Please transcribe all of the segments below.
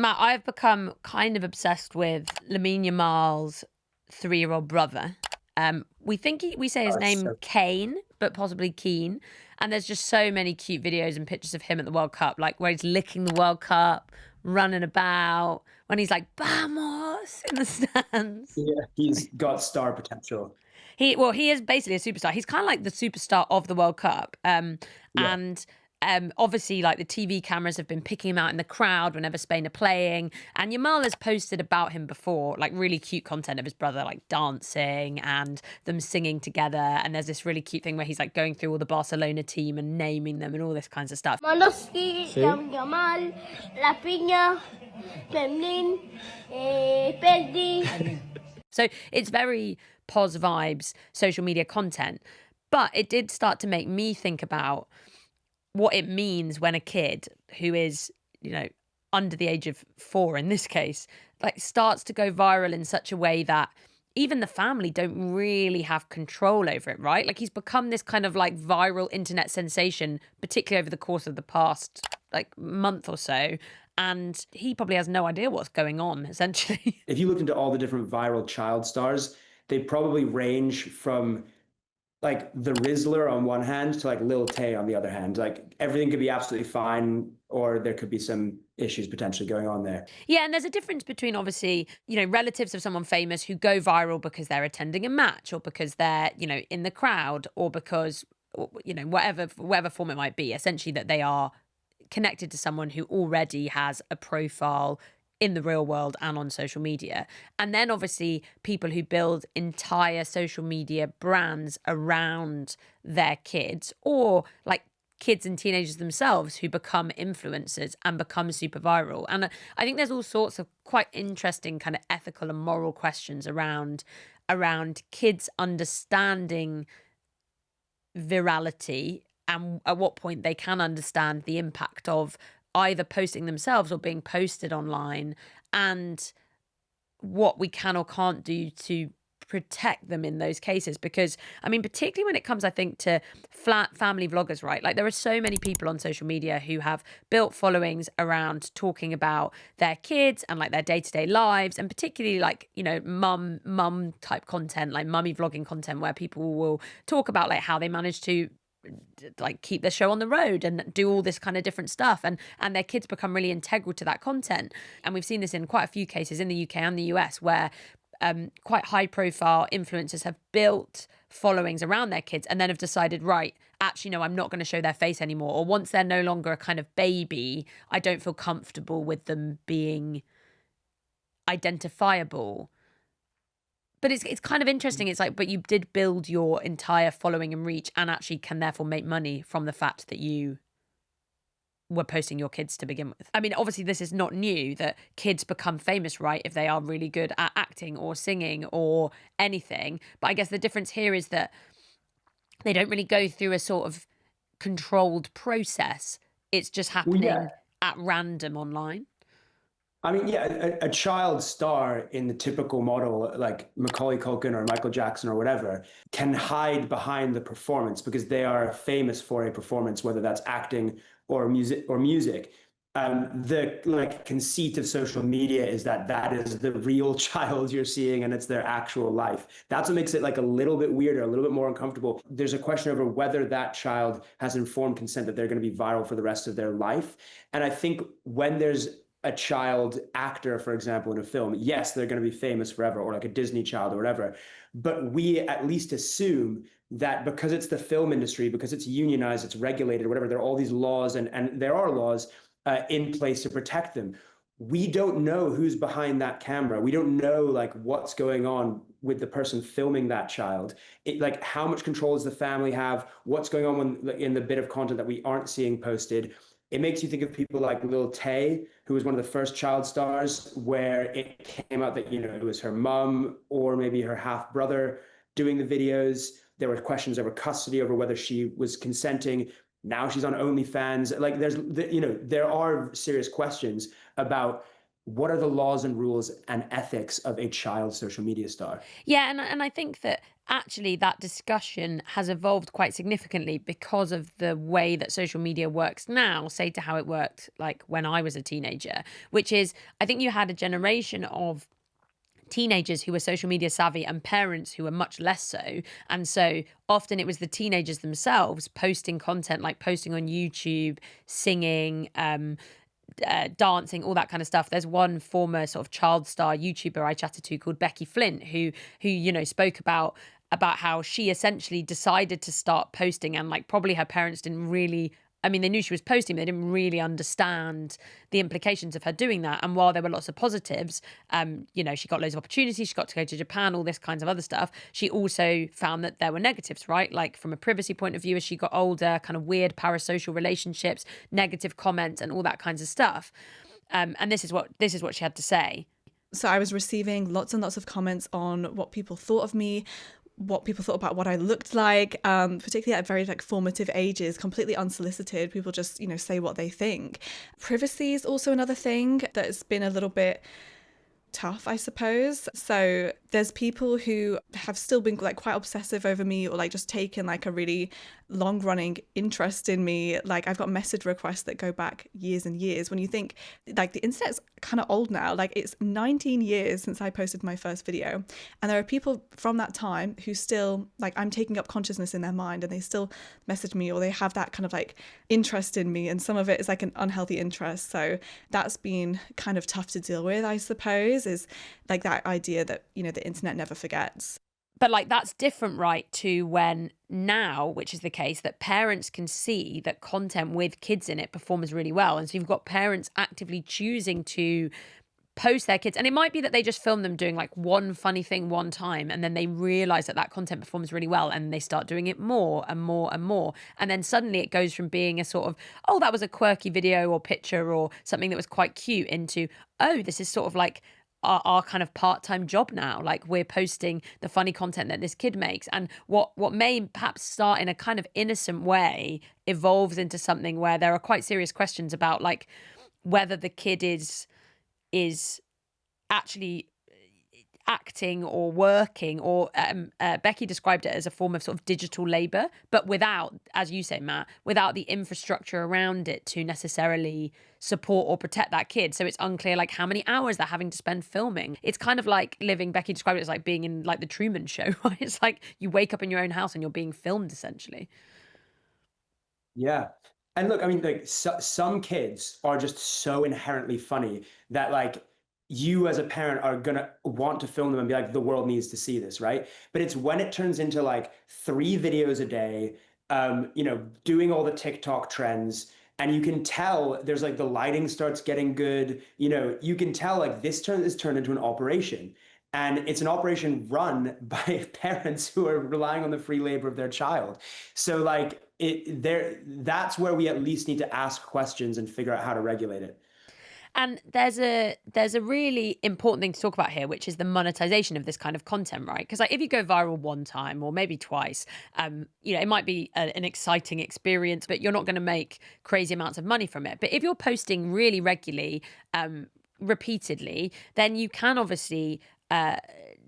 Matt, I've become kind of obsessed with Lamine Yamal's 3-year-old brother. We say his Oh, name so Kane, but possibly Keen. And there's just so many cute videos and pictures of him at the World Cup, like where he's licking the World Cup, running about, when he's like "Vamos" in the stands. yeah, he's got star potential. He is basically a superstar. He's kind of like the superstar of the World Cup. Yeah. And obviously, like the TV cameras have been picking him out in the crowd whenever Spain are playing. And Yamal has posted about him before, like really cute content of his brother, like dancing and them singing together. And there's this really cute thing where he's like going through all the Barcelona team and naming them and all this kinds of stuff. Moloski, Sí. Yamal, La Piña, Kremlin, Perdi. So it's very pos vibes social media content. But it did start to make me think about what it means when a kid who is, under the age of 4 in this case, like starts to go viral in such a way that even the family don't really have control over it, right? Like he's become this kind of like viral internet sensation, particularly over the course of the past like month or so. And he probably has no idea what's going on, essentially. If you looked into all the different viral child stars, they probably range from like the Rizzler on one hand to like Lil Tay on the other hand. Like everything could be absolutely fine, or there could be some issues potentially going on there. Yeah, and there's a difference between obviously, relatives of someone famous who go viral because they're attending a match or because they're, in the crowd or because, whatever form it might be, essentially that they are connected to someone who already has a profile in the real world and on social media. And then obviously people who build entire social media brands around their kids or like kids and teenagers themselves who become influencers and become super viral. And I think there's all sorts of quite interesting kind of ethical and moral questions around kids understanding virality and at what point they can understand the impact of either posting themselves or being posted online, and what we can or can't do to protect them in those cases. Because I mean, particularly when it comes, I think, to flat family vloggers, right? Like there are so many people on social media who have built followings around talking about their kids and like their day-to-day lives, and particularly like, mum type content, like mummy vlogging content, where people will talk about like how they manage to like keep the show on the road and do all this kind of different stuff, and their kids become really integral to that content. And we've seen this in quite a few cases in the UK and the US where quite high profile influencers have built followings around their kids and then have decided, right, actually no, I'm not going to show their face anymore, or once they're no longer a kind of baby, I don't feel comfortable with them being identifiable. But it's kind of interesting. It's like, but you did build your entire following and reach and actually can therefore make money from the fact that you were posting your kids to begin with. I mean, obviously this is not new that kids become famous, right, if they are really good at acting or singing or anything. But I guess the difference here is that they don't really go through a sort of controlled process. It's just Well, happening yeah. at random online. I mean, yeah, a child star in the typical model, like Macaulay Culkin or Michael Jackson or whatever, can hide behind the performance because they are famous for a performance, whether that's acting or music. The like conceit of social media is that that is the real child you're seeing and it's their actual life. That's what makes it like a little bit weirder, a little bit more uncomfortable. There's a question over whether that child has informed consent that they're going to be viral for the rest of their life. And I think when there's a child actor, for example, in a film, yes, they're going to be famous forever, or like a Disney child or whatever. But we at least assume that because it's the film industry, because it's unionized, it's regulated, or whatever, there are all these laws and there are laws in place to protect them. We don't know who's behind that camera. We don't know like what's going on with the person filming that child. Like how much control does the family have? What's going on when, in the bit of content that we aren't seeing posted? It makes you think of people like Lil Tay, who was one of the first child stars, where it came out that, it was her mom or maybe her half brother doing the videos. There were questions over custody, over whether she was consenting. Now she's on OnlyFans. Like there are serious questions about what are the laws and rules and ethics of a child social media star? Yeah, and I think that actually that discussion has evolved quite significantly because of the way that social media works now, say to how it worked like when I was a teenager, which is I think you had a generation of teenagers who were social media savvy and parents who were much less so. And so often it was the teenagers themselves posting content, like posting on YouTube, singing, dancing, all that kind of stuff. There's one former sort of child star YouTuber I chatted to called Beckii Flint, who spoke about how she essentially decided to start posting, and like probably her parents didn't really. I mean, they knew she was posting, but they didn't really understand the implications of her doing that. And while there were lots of positives, she got loads of opportunities. She got to go to Japan, all this kinds of other stuff. She also found that there were negatives, right? Like from a privacy point of view, as she got older, kind of weird parasocial relationships, negative comments, and all that kinds of stuff. And this is what she had to say. So I was receiving lots and lots of comments on what people thought of me, what people thought about what I looked like, particularly at very like formative ages, completely unsolicited. People just, say what they think. Privacy is also another thing that's been a little bit tough, I suppose. So there's people who have still been like quite obsessive over me, or like just taken like a really long running interest in me. Like I've got message requests that go back years and years. When you think like the internet's kind of old now, like it's 19 years since I posted my first video, and there are people from that time who still like I'm taking up consciousness in their mind, and they still message me, or they have that kind of like interest in me, and some of it is like an unhealthy interest. So that's been kind of tough to deal with, I suppose, is like that idea that the internet never forgets. But like that's different, right, to when now, which is the case, that parents can see that content with kids in it performs really well. And so you've got parents actively choosing to post their kids. And it might be that they just film them doing like one funny thing one time, and then they realize that that content performs really well, and they start doing it more and more and more. And then suddenly it goes from being a sort of, oh, that was a quirky video or picture or something that was quite cute, into, oh, this is sort of like our kind of part-time job now. Like we're posting the funny content that this kid makes, and what may perhaps start in a kind of innocent way evolves into something where there are quite serious questions about like whether the kid is actually acting or working, or Beckii described it as a form of sort of digital labor, but without, as you say, Matt, without the infrastructure around it to necessarily support or protect that kid. So it's unclear like how many hours they're having to spend filming. It's kind of like living, Beckii described it as like being in like the Truman Show, right? It's like you wake up in your own house and you're being filmed essentially. Yeah. And look, I mean, like some kids are just so inherently funny that like you as a parent are gonna want to film them and be like, the world needs to see this, right? But it's when it turns into like 3 videos a day, doing all the TikTok trends, and you can tell there's like the lighting starts getting good, you can tell like this is turned into an operation. And it's an operation run by parents who are relying on the free labor of their child. So like that's where we at least need to ask questions and figure out how to regulate it. And there's a really important thing to talk about here, which is the monetization of this kind of content, right? Because like if you go viral one time or maybe twice, it might be an exciting experience, but you're not going to make crazy amounts of money from it. But if you're posting really regularly, repeatedly, then you can obviously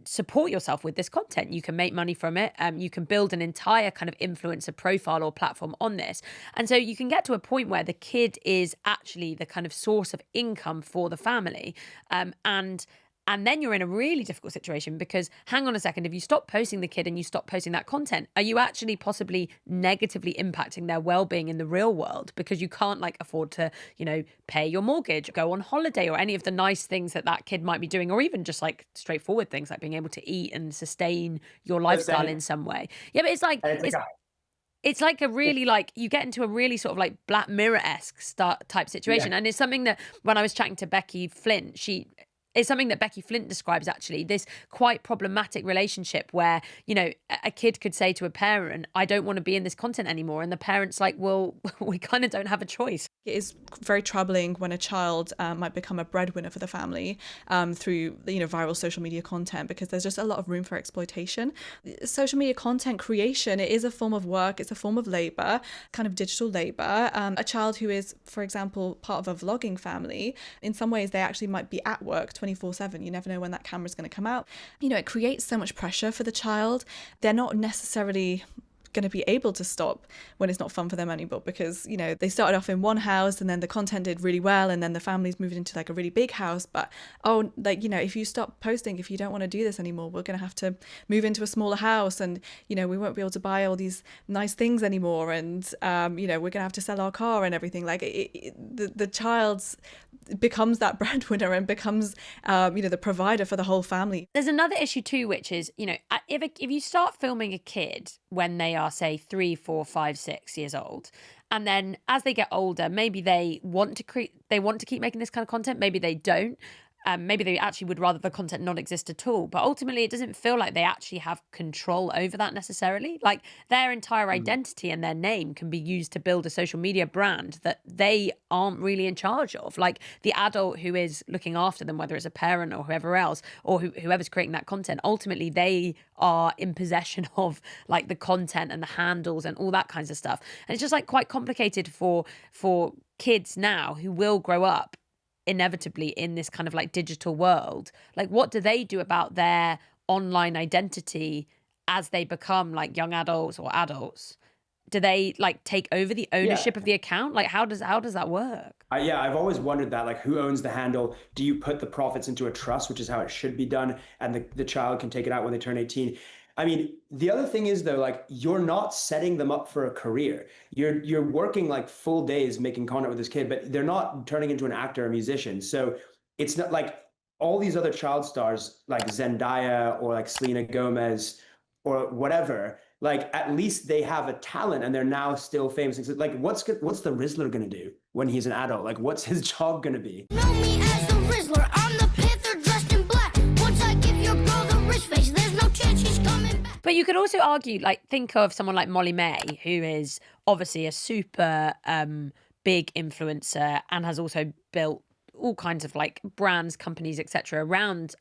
support yourself with this content. You can make money from it. You can build an entire kind of influencer profile or platform on this. And so you can get to a point where the kid is actually the kind of source of income for the family. And then you're in a really difficult situation, because hang on a second, if you stop posting the kid and you stop posting that content, are you actually possibly negatively impacting their well-being in the real world? Because you can't like afford to, pay your mortgage, go on holiday, or any of the nice things that kid might be doing, or even just like straightforward things like being able to eat and sustain your lifestyle in some way. Yeah, but it's like, it's like a really like you get into a really sort of like Black Mirror-esque type situation. Yeah. And it's something that when I was chatting to Beckii Flint, It's something that Beckii Flint describes, actually, this quite problematic relationship where, you know, a kid could say to a parent, I don't want to be in this content anymore. And the parent's like, well, we kind of don't have a choice. It is very troubling when a child might become a breadwinner for the family through, you know, viral social media content, because there's just a lot of room for exploitation. Social media content creation, it is a form of work, it's a form of labor, kind of digital labor. A child who is, for example, part of a vlogging family, in some ways they actually might be at work 24/7. You never know when that camera's going to come out. You know, it creates so much pressure for the child. They're not necessarily going to be able to stop when it's not fun for them anymore, because, you know, they started off in one house and then the content did really well and then the family's moved into like a really big house, but like, you know, if you stop posting, if you don't want to do this anymore, we're going to have to move into a smaller house, and, you know, we won't be able to buy all these nice things anymore, and you know, we're going to have to sell our car and everything. Like the child's becomes that breadwinner and becomes you know, the provider for the whole family. There's another issue too, which is, you know, if you start filming a kid when they are, say, 3, 4, 5, 6 years old, and then as they get older, maybe they want to keep making this kind of content, maybe they don't. Maybe they actually would rather the content not exist at all. But ultimately, it doesn't feel like they actually have control over that necessarily. Like, their entire identity and their name can be used to build a social media brand that they aren't really in charge of. Like, the adult who is looking after them, whether it's a parent or whoever else, or whoever's creating that content, ultimately they are in possession of like the content and the handles and all that kinds of stuff. And it's just like quite complicated for kids now who will grow up inevitably in this kind of like digital world. Like, what do they do about their online identity as they become like young adults or adults? Do they like take over the ownership of the account? Like, how does that work? Yeah, I've always wondered that, like, who owns the handle? Do you put the profits into a trust, which is how it should be done, and the child can take it out when they turn 18? I mean, the other thing is, though, like, you're not setting them up for a career. You're working like full days making content with this kid, but they're not turning into an actor or musician. So it's not like all these other child stars like Zendaya or like Selena Gomez or whatever. Like, at least they have a talent and they're now still famous. It's like, what's the Rizzler gonna do when he's an adult? Like, what's his job gonna be? Know me as the Rizzler. I'm the Panther dressed in black. Once I give your girl the wrist face, there's no chance she's coming back. But you could also argue, like, think of someone like Molly May, who is obviously a super big influencer and has also built all kinds of like brands, companies, etc. around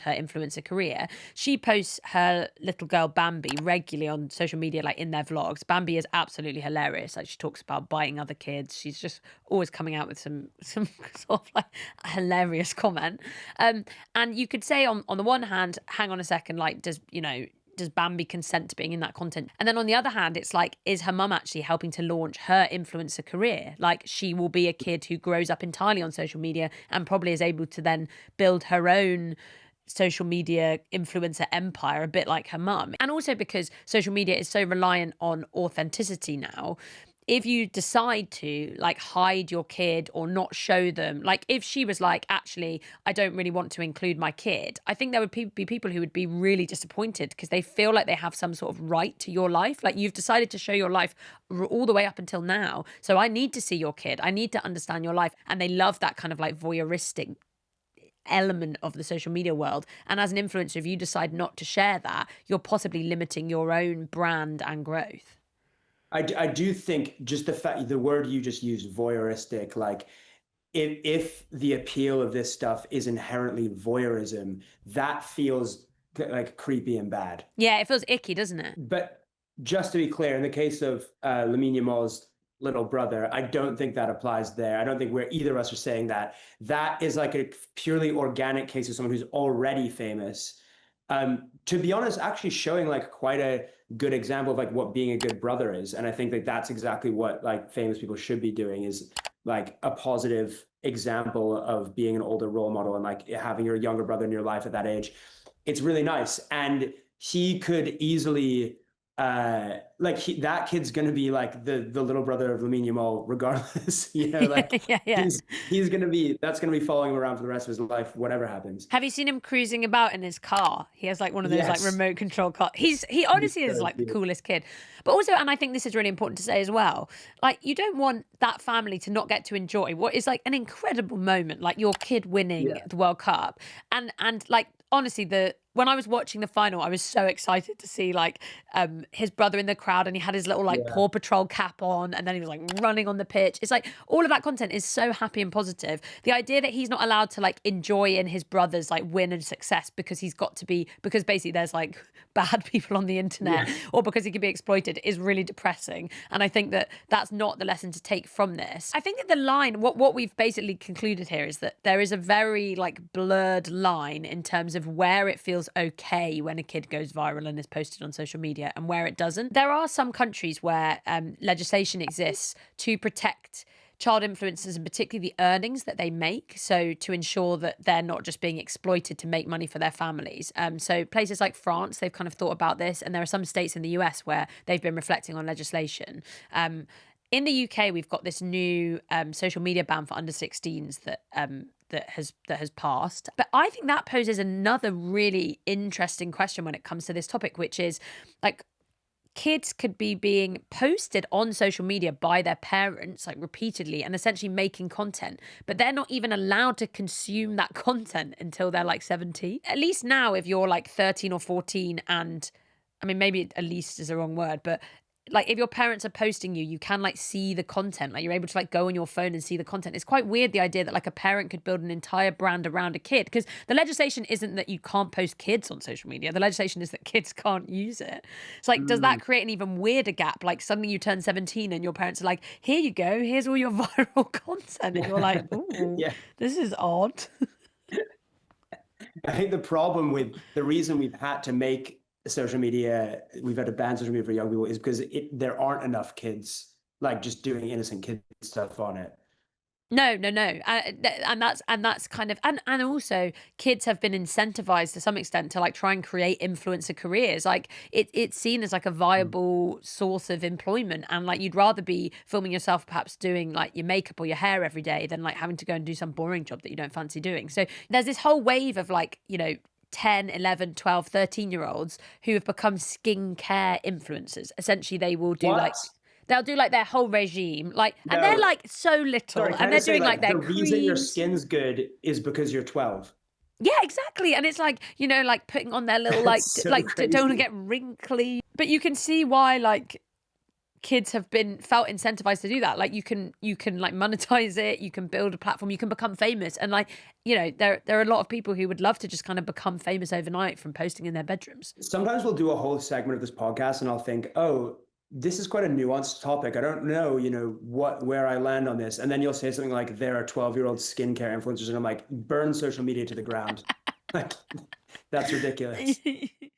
her influencer career. She posts her little girl Bambi regularly on social media, like in their vlogs. Bambi is absolutely hilarious. Like, she talks about biting other kids. She's just always coming out with some sort of like hilarious comment. And you could say on the one hand, hang on a second, like, does Bambi consent to being in that content? And then on the other hand, it's like, is her mum actually helping to launch her influencer career? Like, she will be a kid who grows up entirely on social media and probably is able to then build her own social media influencer empire, a bit like her mum. And also because social media is so reliant on authenticity now, if you decide to like hide your kid or not show them, like if she was like, actually, I don't really want to include my kid, I think there would be people who would be really disappointed because they feel like they have some sort of right to your life. Like, you've decided to show your life all the way up until now. So I need to see your kid. I need to understand your life. And they love that kind of like voyeuristic element of the social media world. And as an influencer, if you decide not to share that, you're possibly limiting your own brand and growth. I do think just the word you just used, voyeuristic, like, if the appeal of this stuff is inherently voyeurism, that feels like creepy and bad. Yeah, it feels icky, doesn't it? But just to be clear, in the case of Lamine Yamal's little brother, I don't think that applies there. I don't think either of us are saying that. That is like a purely organic case of someone who's already famous. To be honest, actually showing like quite a good example of like what being a good brother is. And I think that that's exactly what like famous people should be doing, is like a positive example of being an older role model and like having your younger brother in your life at that age. It's really nice. And he could easily like that kid's gonna be like the little brother of Lamine Yamal, regardless. Like Yeah. he's gonna be that's gonna be following him around for the rest of his life, whatever happens. Have you seen him cruising about in his car? He has like one of those like Yes, remote control car. He he's honestly is so like the cute. coolest kid. But also, and I think this is really important to say as well, like you don't want that family to not get to enjoy what is like an incredible moment, like your kid winning Yeah, the World Cup. And like honestly, the when I was watching the final, I was so excited to see like his brother in the crowd, and he had his little like yeah, Paw Patrol cap on, and then he was like running on the pitch. It's like all of that content is so happy and positive. The idea that he's not allowed to like enjoy in his brother's like win and success because he's got to be, because basically there's like bad people on the internet, yeah. or because he can be exploited, is really depressing. And I think that that's not the lesson to take from this. I think that the line, what we've basically concluded here is that there is a very like blurred line in terms of where it feels okay when a kid goes viral and is posted on social media and where it doesn't. There are some countries where legislation exists to protect child influencers and particularly the earnings that they make, so to ensure that they're not just being exploited to make money for their families. So places like France, they've kind of thought about this, and there are some states in the US where they've been reflecting on legislation. In the UK, we've got this new social media ban for under 16s that has passed. But I think that poses another really interesting question when it comes to this topic, which is like kids could be being posted on social media by their parents like repeatedly and essentially making content, but they're not even allowed to consume that content until they're like 17. At least now, if you're like 13 or 14, and I mean, maybe at least is the wrong word, but like if your parents are posting you, you can like see the content. Like you're able to like go on your phone and see the content. It's quite weird, the idea that like a parent could build an entire brand around a kid, because the legislation isn't that you can't post kids on social media. The legislation is that kids can't use it. It's like, does that Mm, create an even weirder gap? Like suddenly you turn 17 and your parents are like, here you go, here's all your viral content. And you're like, yeah, ooh, yeah. this is odd. I think the problem with the reason we've had to make social media, we've had to ban social media for young people, is because there aren't enough kids like just doing innocent kid stuff on it. No, no, no. And that's kind of, and also kids have been incentivized to some extent to like try and create influencer careers. Like it's seen as like a Mm. viable source of employment, and like you'd rather be filming yourself perhaps doing like your makeup or your hair every day than like having to go and do some boring job that you don't fancy doing. So there's this whole wave of like, 10, 11, 12, 13 year olds who have become skincare influencers. Essentially, they will do What? like, they'll do like their whole regime, like, and they're No, like so sorry, little, can and I they're just say doing like like their the reason your creams. skin's good is because you're 12. Yeah, exactly. And it's like, like putting on their little like That's so don't want to crazy. get wrinkly. But you can see why like kids have been felt incentivized to do that. Like you can like monetize it, you can build a platform, you can become famous. And like, there are a lot of people who would love to just kind of become famous overnight from posting in their bedrooms. Sometimes we'll do a whole segment of this podcast and I'll think, oh, this is quite a nuanced topic. I don't know, where I land on this. And then you'll say something like, there are 12-year-old skincare influencers. And I'm like, burn social media to the ground. Like, that's ridiculous.